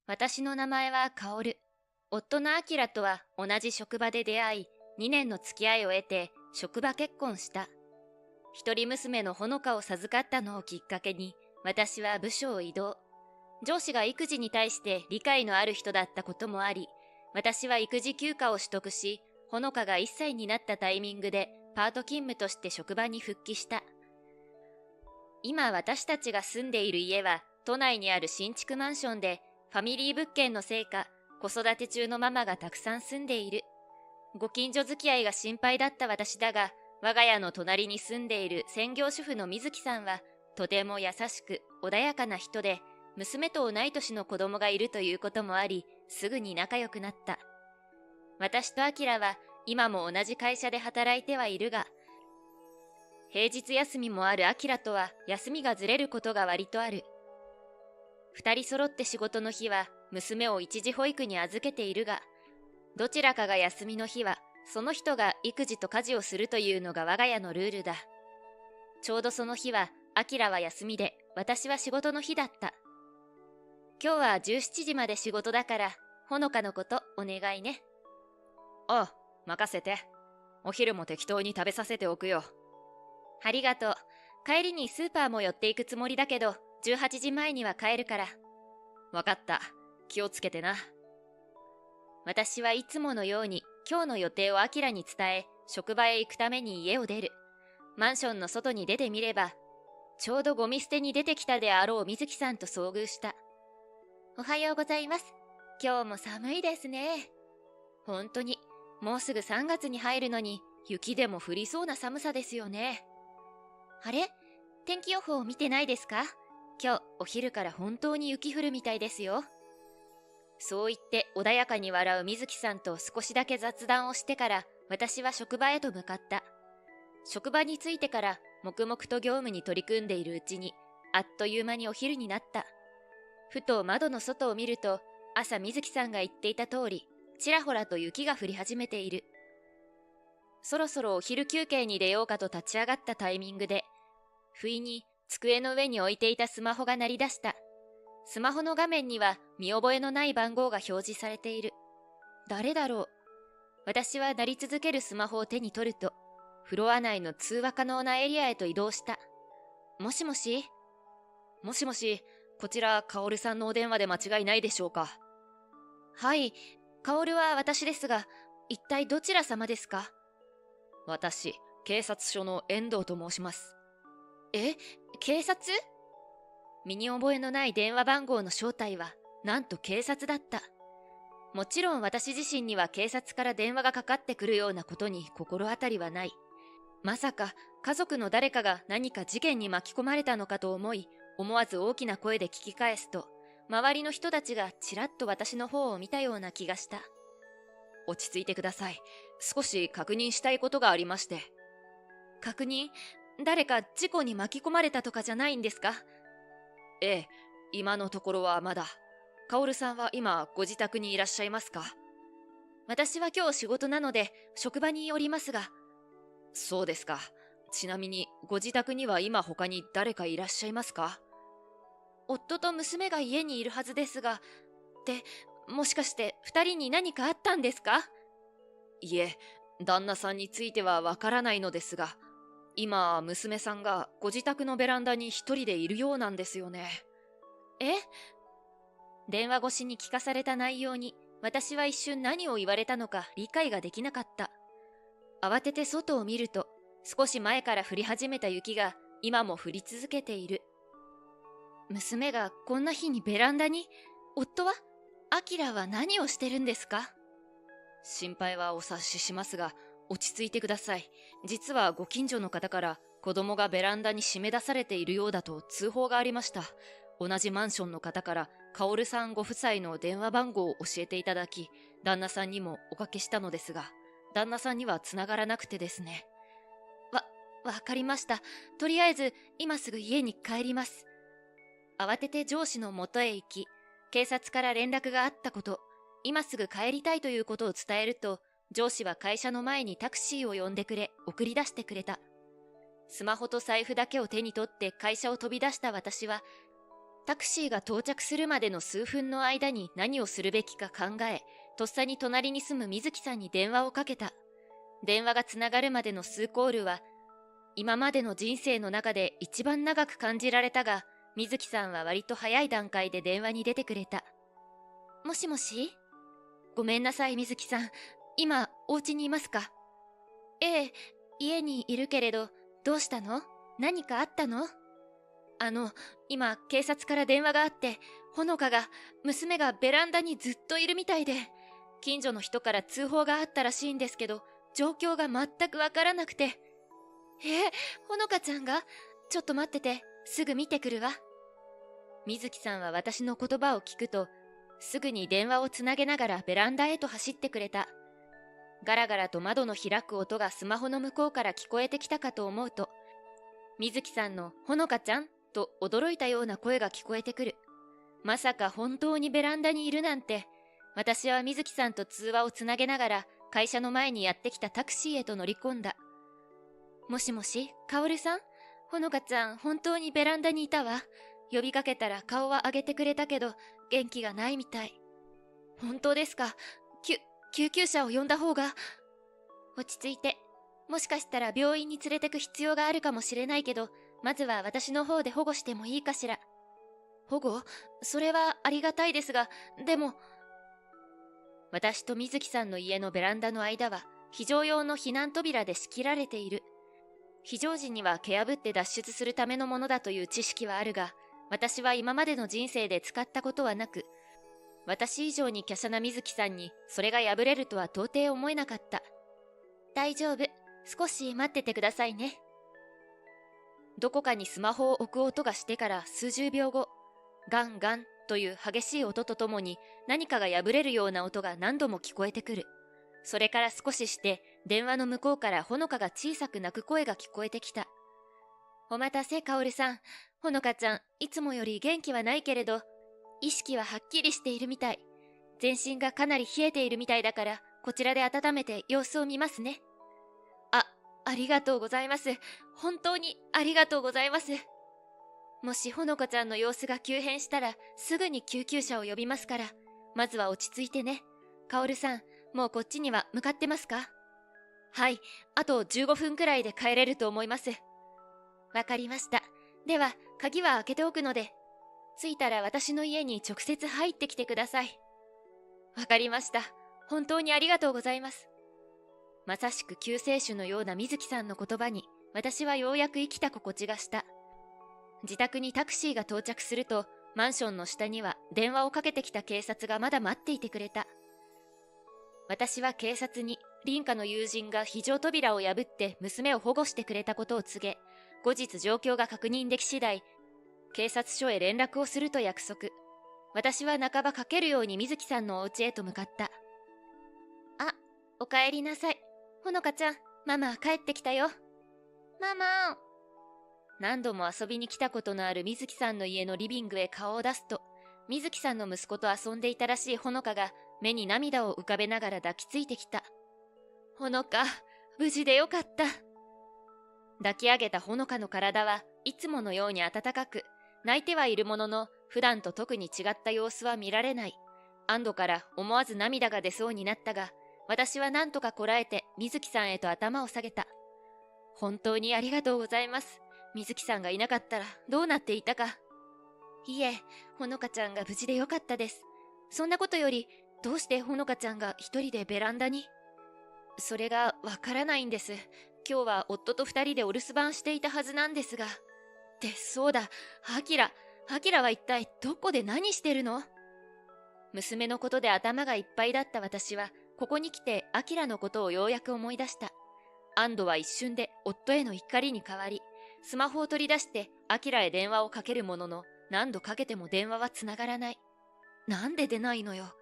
私の名前はカオル。夫のアキラとは同じ職場で出会い、2年の付き合いを得て職場結婚した。一人娘のほのかを授かったのをきっかけに、私は部署を異動。上司が育児に対して理解のある人だったこともあり、私は育児休暇を取得し、ほのかが1歳になったタイミングでパート勤務として職場に復帰した。今私たちが住んでいる家は都内にある新築マンションで、ファミリー物件のせいか子育て中のママがたくさん住んでいる。ご近所付き合いが心配だった私だが、我が家の隣に住んでいる専業主婦の水木さんはとても優しく穏やかな人で、娘と同い年の子供がいるということもあり、すぐに仲良くなった。私とアキラは今も同じ会社で働いてはいるが、平日休みもあるアキラとは休みがずれることが割とある。二人揃って仕事の日は娘を一時保育に預けているが、どちらかが休みの日はその人が育児と家事をするというのが我が家のルールだ。ちょうどその日はアキラは休みで、私は仕事の日だった。今日は17時まで仕事だから、ほのかのことお願いね。ああ、任せて。お昼も適当に食べさせておくよ。ありがとう。帰りにスーパーも寄っていくつもりだけど、18時前には帰るから。わかった。気をつけてな。私はいつものように今日の予定をアキラに伝え、職場へ行くために家を出る。マンションの外に出てみれば、ちょうどゴミ捨てに出てきたであろう水木さんと遭遇した。おはようございます。今日も寒いですね。本当に、もうすぐ3月に入るのに、雪でも降りそうな寒さですよね。あれ？天気予報を見てないですか？今日お昼から本当に雪降るみたいですよ。そう言って穏やかに笑う水木さんと少しだけ雑談をしてから、私は職場へと向かった。職場に着いてから黙々と業務に取り組んでいるうちに、あっという間にお昼になった。ふと窓の外を見ると、朝水木さんが言っていた通り、ちらほらと雪が降り始めている。そろそろお昼休憩に出ようかと立ち上がったタイミングで、不意に机の上に置いていたスマホが鳴り出した。スマホの画面には見覚えのない番号が表示されている。誰だろう。私は鳴り続けるスマホを手に取ると、フロア内の通話可能なエリアへと移動した。もしもし？もしもし、こちら、カオルさんのお電話で間違いないでしょうか？はい、カオルは私ですが、一体どちら様ですか？私、警察署の遠藤と申します。え？警察？身に覚えのない電話番号の正体は、なんと警察だった。もちろん私自身には警察から電話がかかってくるようなことに心当たりはない。まさか家族の誰かが何か事件に巻き込まれたのかと思い、思わず大きな声で聞き返すと、周りの人たちがちらっと私の方を見たような気がした。落ち着いてください。少し確認したいことがありまして。確認？誰か事故に巻き込まれたとかじゃないんですか？ええ、今のところはまだ。カオルさんは今ご自宅にいらっしゃいますか？私は今日仕事なので職場におりますが。そうですか。ちなみにご自宅には今他に誰かいらっしゃいますか？夫と娘が家にいるはずですが。で、もしかして二人に何かあったんですか？いえ、旦那さんについてはわからないのですが、今娘さんがご自宅のベランダに一人でいるようなんですよね。え？電話越しに聞かされた内容に、私は一瞬何を言われたのか理解ができなかった。慌てて外を見ると、少し前から降り始めた雪が今も降り続けている。娘がこんな日にベランダに？夫は？アキラは何をしてるんですか？心配はお察ししますが、落ち着いてください。実はご近所の方から子供がベランダに締め出されているようだと通報がありました。同じマンションの方からカオルさんご夫妻の電話番号を教えていただき、旦那さんにもおかけしたのですが、旦那さんには繋がらなくてですね。わかりました。とりあえず今すぐ家に帰ります。慌てて上司の元へ行き、警察から連絡があったこと、今すぐ帰りたいということを伝えると、上司は会社の前にタクシーを呼んでくれ、送り出してくれた。スマホと財布だけを手に取って会社を飛び出した私は、タクシーが到着するまでの数分の間に何をするべきか考え、とっさに隣に住む水木さんに電話をかけた。電話がつながるまでの数コールは、今までの人生の中で一番長く感じられたが、水木さんは割と早い段階で電話に出てくれた。もしもし？ごめんなさい、水木さん。今、お家にいますか？ええ、家にいるけれど、どうしたの？何かあったの？今、警察から電話があって、娘がベランダにずっといるみたいで、近所の人から通報があったらしいんですけど、状況が全くわからなくて。ほのかちゃんが？ちょっと待ってて、すぐ見てくるわ。水木さんは私の言葉を聞くと、すぐに電話をつなげながらベランダへと走ってくれた。ガラガラと窓の開く音がスマホの向こうから聞こえてきたかと思うと、水木さんのほのかちゃんと驚いたような声が聞こえてくる。まさか本当にベランダにいるなんて。私は水木さんと通話をつなげながら会社の前にやってきたタクシーへと乗り込んだ。もしもし、カオルさん？ほのかちゃん本当にベランダにいたわ。呼びかけたら顔は上げてくれたけど元気がないみたい。本当ですか？救急車を呼んだ方が。落ち着いて。もしかしたら病院に連れてく必要があるかもしれないけど、まずは私の方で保護してもいいかしら。保護？それはありがたいですが、でも。私と水木さんの家のベランダの間は非常用の避難扉で仕切られている。非常時には蹴破って脱出するためのものだという知識はあるが、私は今までの人生で使ったことはなく、私以上に華奢な水木さんにそれが破れるとは到底思えなかった。大丈夫。少し待っててくださいね。どこかにスマホを置く音がしてから数十秒後、ガンガンという激しい音とともに何かが破れるような音が何度も聞こえてくる。それから少しして電話の向こうからほのかが小さく泣く声が聞こえてきた。お待たせ、カオルさん。ほのかちゃん、いつもより元気はないけれど、意識ははっきりしているみたい。全身がかなり冷えているみたいだから、こちらで温めて様子を見ますね。ありがとうございます。本当にありがとうございます。もしほのかちゃんの様子が急変したら、すぐに救急車を呼びますから、まずは落ち着いてね。カオルさん、もうこっちには向かってますか？はい、あと15分くらいで帰れると思います。わかりました。では、鍵は開けておくので、着いたら私の家に直接入ってきてください。わかりました。本当にありがとうございます。まさしく救世主のような水木さんの言葉に、私はようやく生きた心地がした。自宅にタクシーが到着すると、マンションの下には電話をかけてきた警察がまだ待っていてくれた。私は警察に、凛花の友人が非常扉を破って娘を保護してくれたことを告げ、後日状況が確認でき次第、警察署へ連絡をすると約束。私は半ばかけるように水木さんのお家へと向かった。おかえりなさい。ほのかちゃん、ママ帰ってきたよ。ママ。何度も遊びに来たことのある水木さんの家のリビングへ顔を出すと、水木さんの息子と遊んでいたらしいほのかが目に涙を浮かべながら抱きついてきた。ほのか、無事でよかった。抱き上げたほのかの体はいつものように温かく、泣いてはいるものの、普段と特に違った様子は見られない。安堵から思わず涙が出そうになったが、私は何とかこらえて水木さんへと頭を下げた。本当にありがとうございます。水木さんがいなかったらどうなっていたか。いえ、ほのかちゃんが無事でよかったです。そんなことより、どうしてほのかちゃんが一人でベランダに？それがわからないんです。今日は夫と二人でお留守番していたはずなんですが。そうだ、アキラは一体どこで何してるの？娘のことで頭がいっぱいだった私は、ここに来てアキラのことをようやく思い出した。安堵は一瞬で夫への怒りに変わり、スマホを取り出してアキラへ電話をかけるものの、何度かけても電話はつながらない。なんで出ないのよ。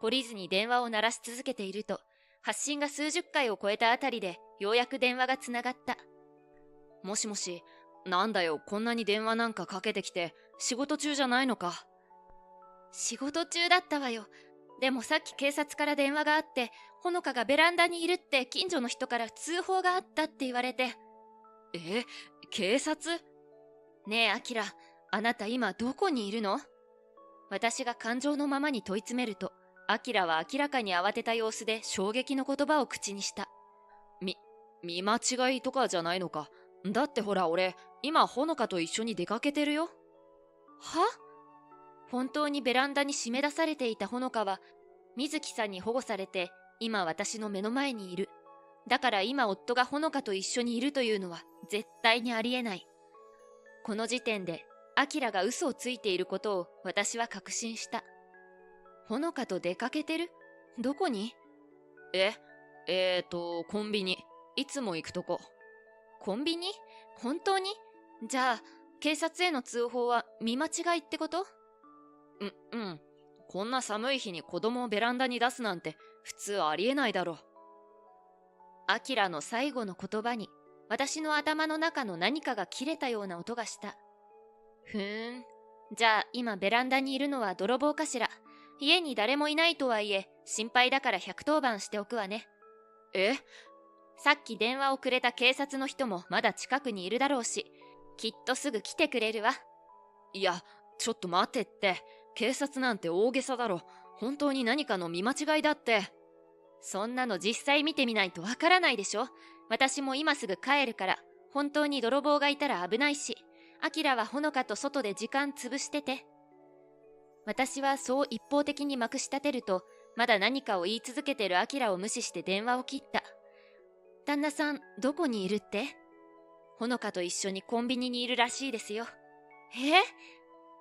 懲りずに電話を鳴らし続けていると、発信が数十回を超えたあたりでようやく電話がつながった。もしもし、なんだよ、こんなに電話なんかかけてきて、仕事中じゃないのか。仕事中だったわよ。でもさっき警察から電話があって、ほのかがベランダにいるって近所の人から通報があったって言われて。警察？ねえ、アキラ、あなた今どこにいるの？私が感情のままに問い詰めると、アキラは明らかに慌てた様子で衝撃の言葉を口にした。見間違いとかじゃないのか。だってほら俺、今ほのかと一緒に出かけてるよ。は？本当にベランダに締め出されていたほのかは、水木さんに保護されて、今私の目の前にいる。だから今夫がほのかと一緒にいるというのは絶対にありえない。この時点で、アキラが嘘をついていることを私は確信した。ほのかと出かけてる？どこに？コンビニ。いつも行くとこ。コンビニ？本当に？じゃあ、警察への通報は見間違いってこと？うん。こんな寒い日に子供をベランダに出すなんて普通ありえないだろ。アキラの最後の言葉に、私の頭の中の何かが切れたような音がした。ふーん。じゃあ今ベランダにいるのは泥棒かしら。家に誰もいないとはいえ、心配だから110番しておくわね。さっき電話をくれた警察の人もまだ近くにいるだろうし、きっとすぐ来てくれるわ。いや、ちょっと待てって。警察なんて大げさだろ。本当に何かの見間違いだって。そんなの実際見てみないとわからないでしょ。私も今すぐ帰るから、本当に泥棒がいたら危ないし、アキラはほのかと外で時間潰してて。私はそう一方的にまくし立てると、まだ何かを言い続けてるアキラを無視して電話を切った。旦那さん、どこにいるって？ほのかと一緒にコンビニにいるらしいですよ。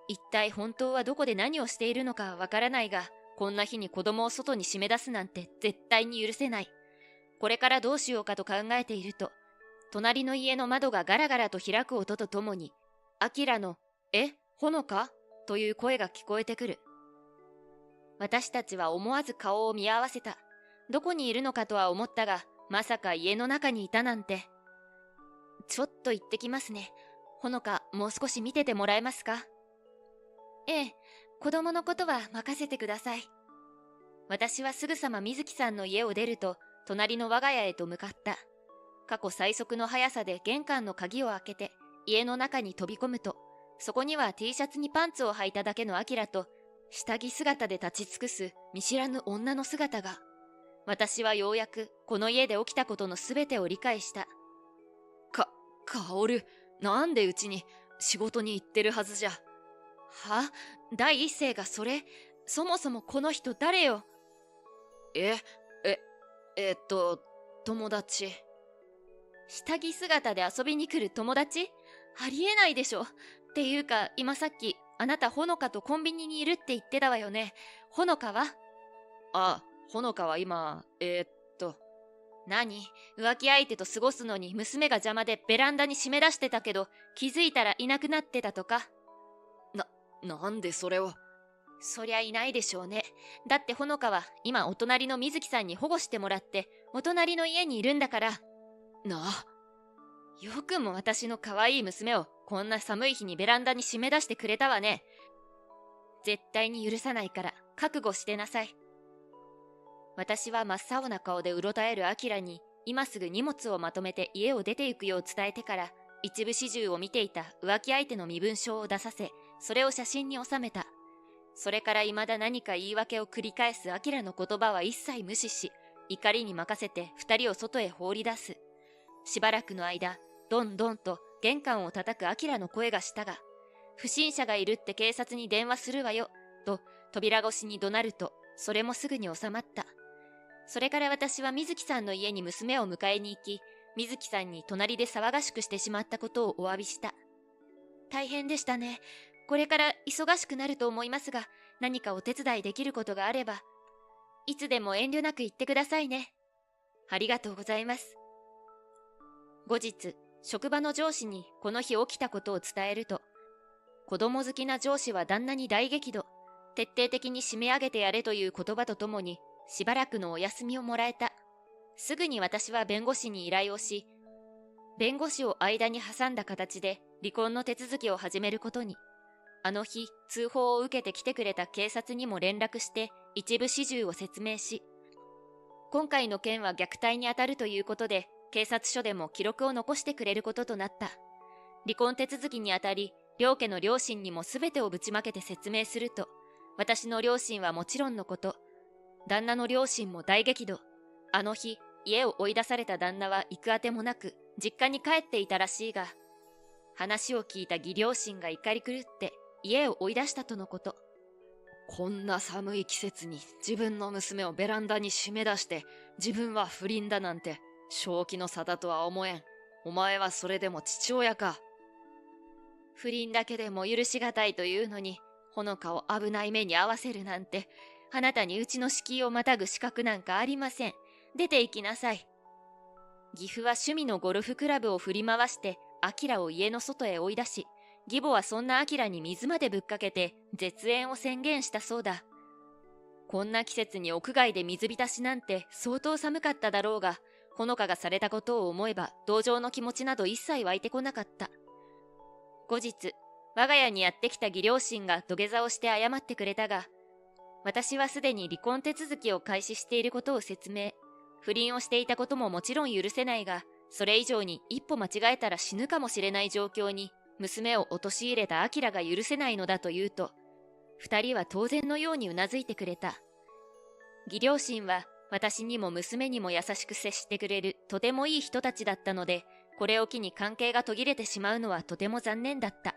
一体本当はどこで何をしているのかわからないが、こんな日に子供を外に締め出すなんて絶対に許せない。これからどうしようかと考えていると、隣の家の窓がガラガラと開く音とともに、アキラの、ほのか？という声が聞こえてくる。私たちは思わず顔を見合わせた。どこにいるのかとは思ったが、まさか家の中にいたなんて。ちょっと行ってきますね。ほのか、もう少し見ててもらえますか？ええ、子供のことは任せてください。私はすぐさま水木さんの家を出ると、隣の我が家へと向かった。過去最速の速さで玄関の鍵を開けて、家の中に飛び込むと、そこには T シャツにパンツを履いただけのアキラと、下着姿で立ち尽くす見知らぬ女の姿が。私はようやくこの家で起きたことのすべてを理解した。薫、なんでうちに仕事に行ってるはずじゃ。は？第一声がそれ？そもそもこの人誰よ？友達。下着姿で遊びに来る友達？ありえないでしょ。っていうか、今さっき、あなたほのかとコンビニにいるって言ってたわよね。ほのかは？ほのかは今、何？浮気相手と過ごすのに娘が邪魔でベランダに締め出してたけど、気づいたらいなくなってたとか？なんでそれを。そりゃいないでしょうね。だってほのかは今お隣の水木さんに保護してもらって、お隣の家にいるんだから。よくも私の可愛い娘をこんな寒い日にベランダに締め出してくれたわね。絶対に許さないから覚悟してなさい。私は真っ青な顔でうろたえるアキラに、今すぐ荷物をまとめて家を出て行くよう伝えてから、一部始終を見ていた浮気相手の身分証を出させ、それを写真に収めた。それから未だ何か言い訳を繰り返すアキラの言葉は一切無視し、怒りに任せて二人を外へ放り出す。しばらくの間、ドンドンと玄関を叩くアキラの声がしたが、不審者がいるって警察に電話するわよ、と扉越しに怒鳴ると、それもすぐに収まった。それから私は水木さんの家に娘を迎えに行き、水木さんに隣で騒がしくしてしまったことをお詫びした。大変でしたね。これから忙しくなると思いますが、何かお手伝いできることがあれば、いつでも遠慮なく言ってくださいね。ありがとうございます。後日、職場の上司にこの日起きたことを伝えると、子供好きな上司は旦那に大激怒、徹底的に締め上げてやれという言葉とともに、しばらくのお休みをもらえた。すぐに私は弁護士に依頼をし、弁護士を間に挟んだ形で離婚の手続きを始めることに。あの日、通報を受けて来てくれた警察にも連絡して一部始終を説明し、今回の件は虐待にあたるということで、警察署でも記録を残してくれることとなった。離婚手続きにあたり、両家の両親にも全てをぶちまけて説明すると、私の両親はもちろんのこと、旦那の両親も大激怒。あの日、家を追い出された旦那は行くあてもなく、実家に帰っていたらしいが、話を聞いた義両親が怒り狂って家を追い出したとのこと。こんな寒い季節に自分の娘をベランダに締め出して自分は不倫だなんて正気の差だとは思えん。お前はそれでも父親か。不倫だけでも許しがたいというのに、ほのかを危ない目に遭わせるなんて、あなたにうちの敷居をまたぐ資格なんかありません。出て行きなさい。義父は趣味のゴルフクラブを振り回して、アキラを家の外へ追い出し、義母はそんなアキラに水までぶっかけて絶縁を宣言したそうだ。こんな季節に屋外で水浸しなんて相当寒かっただろうが、ほのかがされたことを思えば同情の気持ちなど一切湧いてこなかった。後日、我が家にやってきた義両親が土下座をして謝ってくれたが、私はすでに離婚手続きを開始していることを説明。不倫をしていたことももちろん許せないが、それ以上に一歩間違えたら死ぬかもしれない状況に娘を陥れたアキラが許せないのだと言うと、二人は当然のようにうなずいてくれた。義両親は私にも娘にも優しく接してくれるとてもいい人たちだったので、これを機に関係が途切れてしまうのはとても残念だった。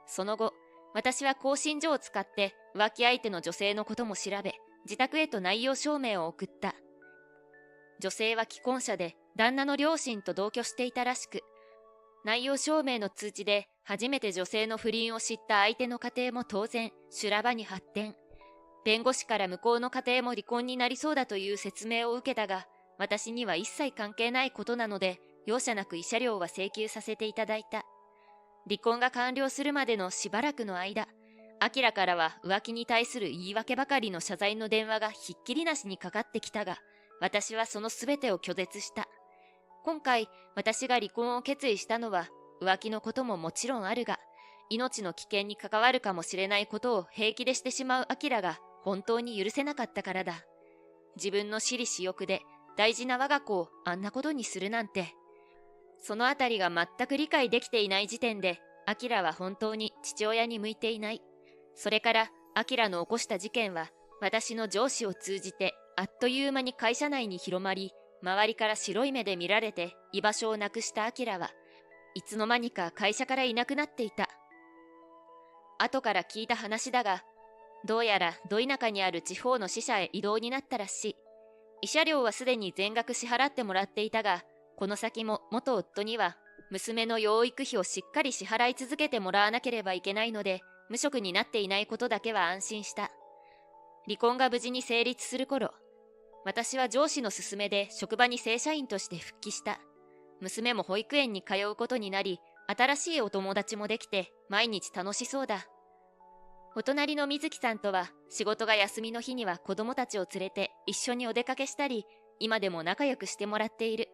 その後、私は更新所を使って浮気相手の女性のことも調べ、自宅へと内容証明を送った。女性は既婚者で旦那の両親と同居していたらしく、内容証明の通知で初めて女性の不倫を知った相手の家庭も当然修羅場に発展。弁護士から向こうの家庭も離婚になりそうだという説明を受けたが、私には一切関係ないことなので容赦なく慰謝料は請求させていただいた。離婚が完了するまでのしばらくの間、アキラからは浮気に対する言い訳ばかりの謝罪の電話がひっきりなしにかかってきたが、私はそのすべてを拒絶した。今回、私が離婚を決意したのは、浮気のことももちろんあるが、命の危険に関わるかもしれないことを平気でしてしまうアキラが本当に許せなかったからだ。自分の私利私欲で大事な我が子をあんなことにするなんて。そのあたりが全く理解できていない時点で、アキラは本当に父親に向いていない。それから、アキラの起こした事件は、私の上司を通じて、あっという間に会社内に広まり、周りから白い目で見られて居場所をなくしたアキラはいつの間にか会社からいなくなっていた。後から聞いた話だが、どうやらど田舎にある地方の支社へ異動になったらしい。慰謝料はすでに全額支払ってもらっていたが、この先も元夫には娘の養育費をしっかり支払い続けてもらわなければいけないので、無職になっていないことだけは安心した。離婚が無事に成立する頃、私は上司の勧めで職場に正社員として復帰した。娘も保育園に通うことになり、新しいお友達もできて毎日楽しそうだ。お隣の水木さんとは仕事が休みの日には子供たちを連れて一緒にお出かけしたり、今でも仲良くしてもらっている。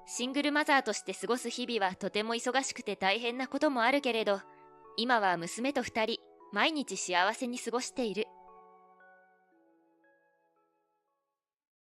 シングルマザーとして過ごす日々はとても忙しくて大変なこともあるけれど、今は娘と2人、毎日幸せに過ごしている。